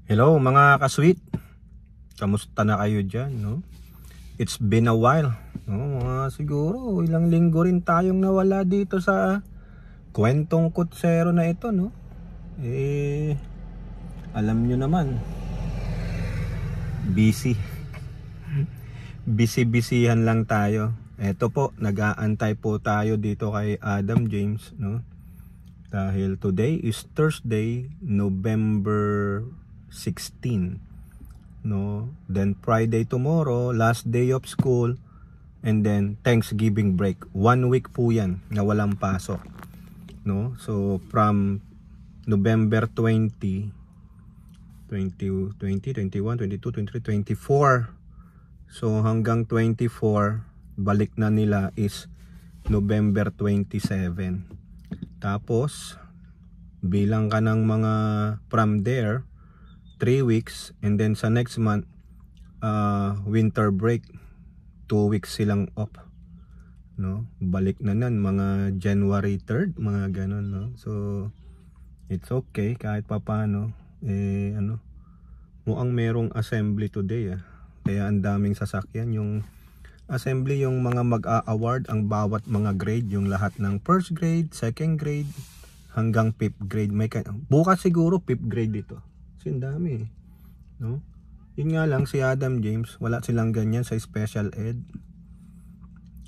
Hello mga kasweet, kamusta na kayo dyan, no? It's been a while, no? Siguro ilang linggo rin tayong nawala dito sa kwentong kutsero na ito, no? Alam nyo naman, busy. Busy-busyhan lang tayo. Eto po, nag-aantay po tayo dito kay Adam James, no? Dahil today is Thursday, November 16, no? Then Friday tomorrow, last day of school, and then Thanksgiving break. 1 week po yan na walang pasok, no? So from November 20, 20, 21, 22, 23, 24, so hanggang 24 balik na nila is November 27. Tapos bilang ka ng mga from there 3 weeks, and then sa next month winter break, 2 weeks silang off, no? Balik na nan mga January 3rd, mga ganun, no? So it's okay kahit papano. Mukhang merong assembly today, kaya ang daming sasakyan. Yung assembly, yung mga mag-a-award ang bawat mga grade, yung lahat ng first grade, second grade hanggang 5th grade. Bukas siguro 5th grade dito. Kasi ang dami, no? Yun nga lang, si Adam James, wala silang ganyan sa special ed.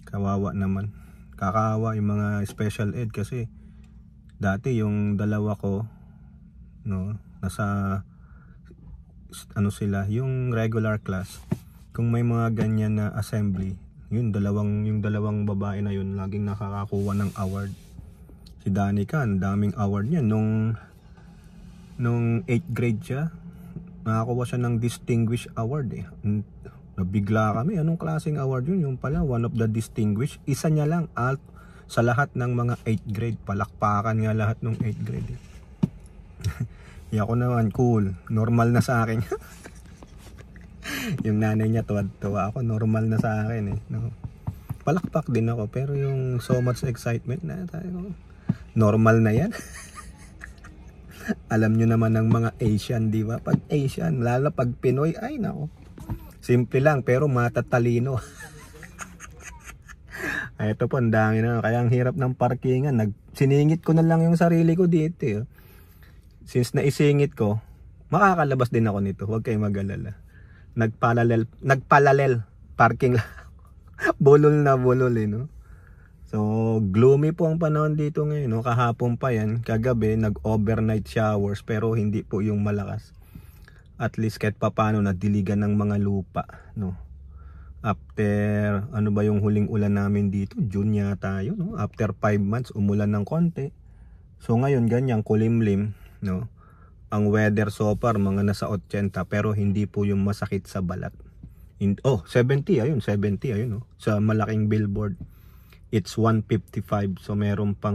Kawawa naman. Kakawa yung mga special ed kasi dati yung dalawa ko, no, nasa sila, yung regular class. Kung may mga ganyan na assembly, yung dalawang babae na yun laging nakakakuha ng award. Si Danica, ang daming award niya. Nung 8th grade siya, nakakuha siya ng distinguished award, Nabigla kami, anong klaseng award yun? Yung pala, one of the distinguished. Isa niya lang sa lahat ng mga 8th grade. Palakpakan nga lahat ng 8th grade. Ako naman, cool, normal na sa akin. Yung nanay niya tuwa ako, normal na sa akin, no? Palakpak din ako, pero yung so much excitement na tayo, normal na yan. Alam nyo naman ng mga Asian, di ba? Pag Asian, lalo pag Pinoy, ay nako, simple lang pero matatalino. Ito po, ang dami na, kaya ang hirap ng parkingan. Siningit ko na lang yung sarili ko dito, Since naisingit ko, makakalabas din ako nito, huwag kayong mag-alala. Nagpalalel parking lang. Bulol na bulol, no? So gloomy po ang panahon dito ngayon, no? Kahapon pa yan, kagabi nag-overnight showers, pero hindi po yung malakas. At least kahit papano nadiligan ng mga lupa, no? After ano ba yung huling ulan namin dito, June yata yun, no? After 5 months umulan ng konti. So ngayon ganyan kulimlim, no? Ang weather so far mga nasa 80, pero hindi po yung masakit sa balat. 70, ayun, 70, ayun, no? Sa malaking billboard, it's 155. So meron pa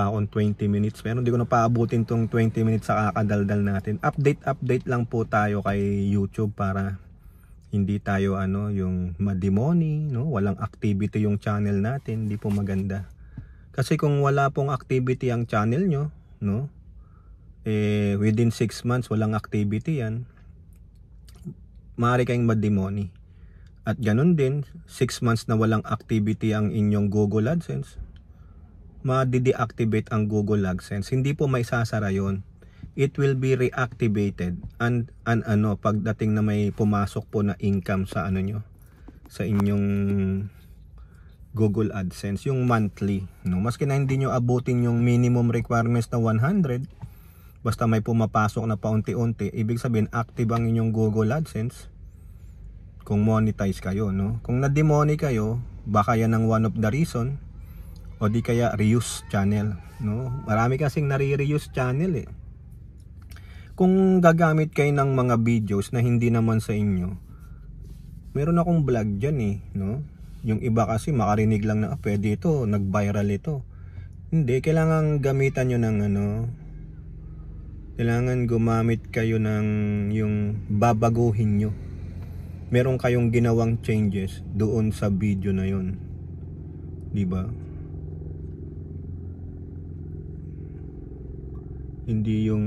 akong 20 minutes, pero hindi ko na paabutin tong 20 minutes sa kakadaldal natin. Update lang po tayo kay YouTube para hindi tayo yung madimoni, no? Walang activity yung channel natin, hindi po maganda. Kasi kung wala pong activity ang channel nyo, no? Within 6 months walang activity yan, maaari kayong madimoni. At ganun din, 6 months na walang activity ang inyong Google AdSense, ma-deactivate ang Google AdSense. Hindi po may sasara yun. It will be reactivated and pagdating na may pumasok po na income sa nyo, sa inyong Google AdSense, yung monthly, no? Maski na hindi nyo abutin yung minimum requirements na 100, basta may pumapasok na paunti-unti, ibig sabihin active ang inyong Google AdSense kung monetize kayo, no? Kung na-demoni kayo, baka yan ang one of the reason, o di kaya reuse channel, no? Marami kasing nare-reuse channel, Kung gagamit kayo ng mga videos na hindi naman sa inyo, meron akong vlog dyan, no? Yung iba kasi makarinig lang na pwede ito, nag-viral ito. Hindi, kailangan gamitan nyo ng kailangan gumamit kayo ng yung babaguhin nyo. Meron kayong ginawang changes doon sa video na yun, di ba? Hindi yung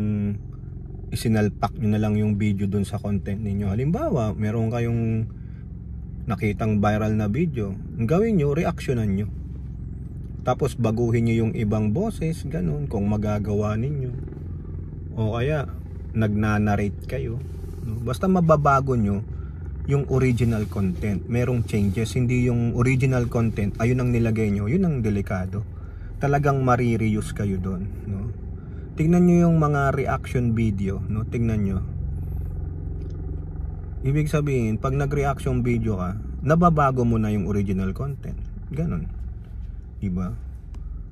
isinalpak nyo na lang yung video dun sa content ninyo. Halimbawa, meron kayong nakitang viral na video, gawin nyo, reactionan nyo. Tapos baguhin nyo yung ibang boses, ganun, kung magagawa ninyo. O kaya, nagnanarrate kayo. Basta mababago nyo yung original content. Merong changes, hindi yung original content, ayun ang nilagay nyo, yun ang delikado. Talagang marireuse kayo doon, no? Tingnan nyo yung mga reaction video, no? Tingnan nyo. Ibig sabihin, pag nag-reaction video ka, nababago mo na yung original content. Ganon. Diba?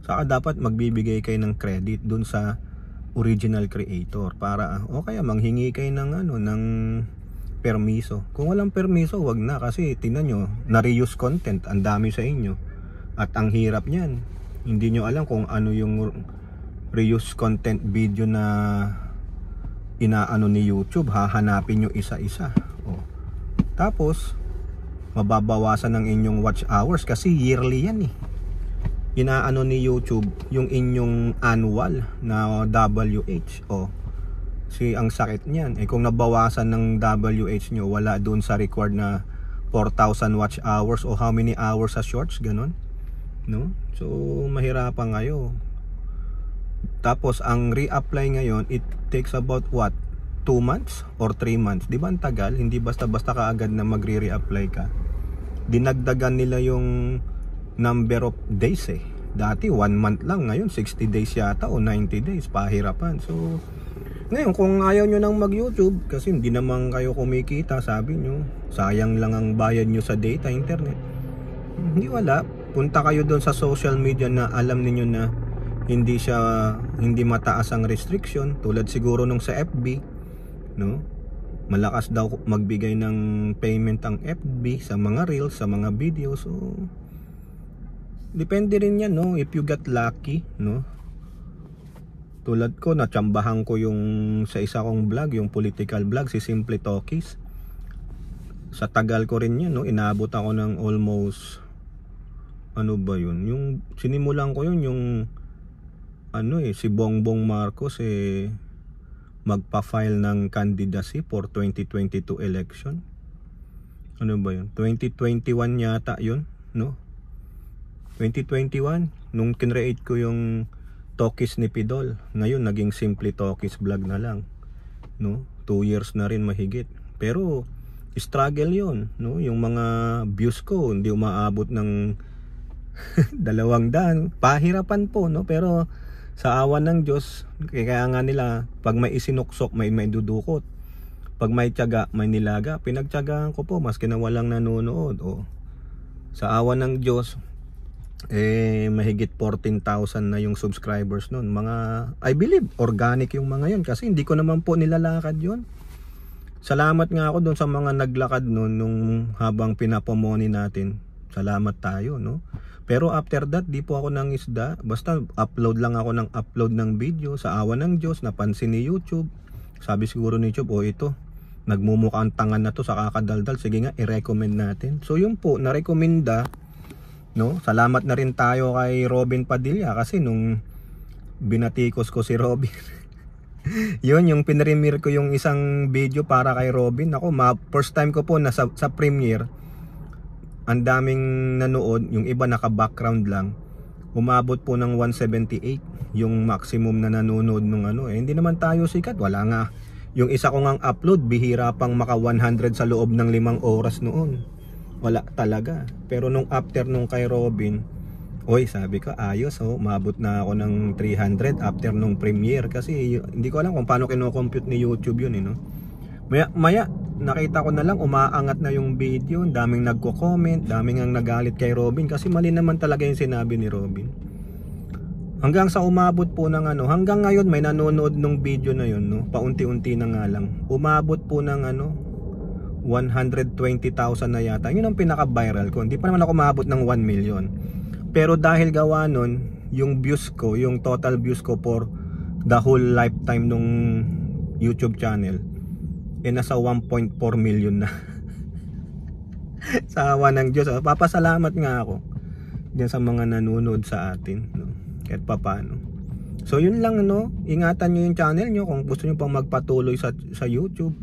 Saka dapat magbibigay kayo ng credit dun sa original creator para o kaya manghingi kayo ng ng permiso. Kung walang permiso, wag na, kasi tingnan nyo, na-reuse content, ang dami sa inyo. At ang hirap niyan. Hindi nyo alam kung ano yung reuse content video na inaano ni YouTube. Hahanapin nyo isa-isa. Tapos mababawasan ng inyong watch hours kasi yearly yan eh. Inaano ni YouTube yung inyong annual na WH. Ang sakit niyan. Kung nabawasan ng WH nyo, wala dun sa required na 4,000 watch hours o how many hours sa shorts, ganun, no? So mahirapan kayo. Tapos ang reapply ngayon, it takes about what? 2 months or 3 months. Di ba ang tagal? Hindi basta-basta kaagad na magre-reapply ka. Dinagdagan nila yung number of days eh. Dati 1 month lang, ngayon 60 days yata o 90 days. Pahirapan. So ngayon kung ayaw nyo nang mag-YouTube kasi hindi naman kayo kumikita, sabi nyo, sayang lang ang bayad nyo sa data, internet. Hindi, wala. Punta kayo doon sa social media na alam niyo na hindi mataas ang restriction, tulad siguro nung sa FB, no? Malakas daw magbigay ng payment ang FB sa mga reels, sa mga videos. So depende rin yan, no? If you get lucky, no? Tulad ko, natsambahan ko yung sa isa kong vlog, yung political vlog, si Simple Talkies. Sa tagal ko rin yan, no? Inabot ako ng almost ano ba yun? Yung sinimulan ko yun, yung si Bongbong Marcos magpa-file ng candidacy for 2022 election. Ano ba yun? 2021 yata yun, no? 2021 nung kinreate ko yung Talkies ni Pidol. Ngayon naging Simple Talkies vlog na lang, no? 2 years na rin mahigit. Pero struggle yun, no? Yung mga views ko hindi umaabot ng 200. Pahirapan po, no? Pero sa awa ng Diyos, kaya nga nila, pag may isinuksok, may dudukot. Pag may tiyaga, may nilaga. Pinagtiyagaan ko po, maski na walang nanonood. Sa awa ng Diyos, mahigit 14,000 na yung subscribers nun. I believe, organic yung mga yun. Kasi hindi ko naman po nilalakad yun. Salamat nga ako dun sa mga naglakad nun nung habang pinapamoni natin. Salamat tayo, no? Pero after that, di po ako nang isda. Basta upload lang ako ng video. Sa awa ng Diyos, napansin ni YouTube. Sabi siguro ni YouTube, ito, nagmumukhang tangan na to sa kakadaldal. Sige nga, i-recommend natin. So yun po, narekomenda, no? Salamat na rin tayo kay Robin Padilla. Kasi nung binatikos ko si Robin, yun, yung pinremere ko yung isang video para kay Robin. Ako, first time ko po na sa premiere. Ang daming nanood, yung iba naka-background lang. Umabot po ng 178 yung maximum na nanonood nung hindi naman tayo sikat, wala nga. Yung isa ko ngang upload, bihira pang maka 100 sa loob ng 5 oras noon. Wala talaga. Pero nung after nung kay Robin, sabi ko ayos, umabot na ako ng 300 after nung premiere. Kasi hindi ko alam kung paano kino-compute ni YouTube yun, no? Maya nakita ko na lang umaangat na yung video, daming nagko-comment, daming ang nagalit kay Robin kasi mali naman talaga yung sinabi ni Robin. Hanggang sa umabot po ng hanggang ngayon may nanonood nung video na yun, no? Paunti-unti na nga lang. Umabot po ng 120,000 na yata. Yun ang pinaka-viral ko. Hindi pa naman ako umabot ng 1 million. Pero dahil gawa nun, yung views ko, yung total views ko for the whole lifetime nung YouTube channel, nasa 1.4 million na. Sa awa ng Diyos. Papasalamat nga ako diyan sa mga nanonood sa atin, no? Kahit papaano. So yun lang, no, ingatan nyo yung channel nyo kung gusto nyo pang magpatuloy sa YouTube.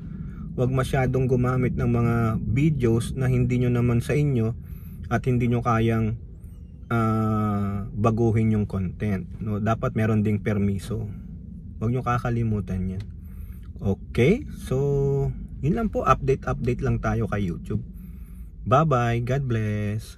Huwag masyadong gumamit ng mga videos na hindi nyo naman sa inyo at hindi nyo kayang baguhin yung content, no? Dapat meron ding permiso. Huwag nyo kakalimutan yan. Okay, so yun lang po, update lang tayo kay YouTube. Bye bye, God bless.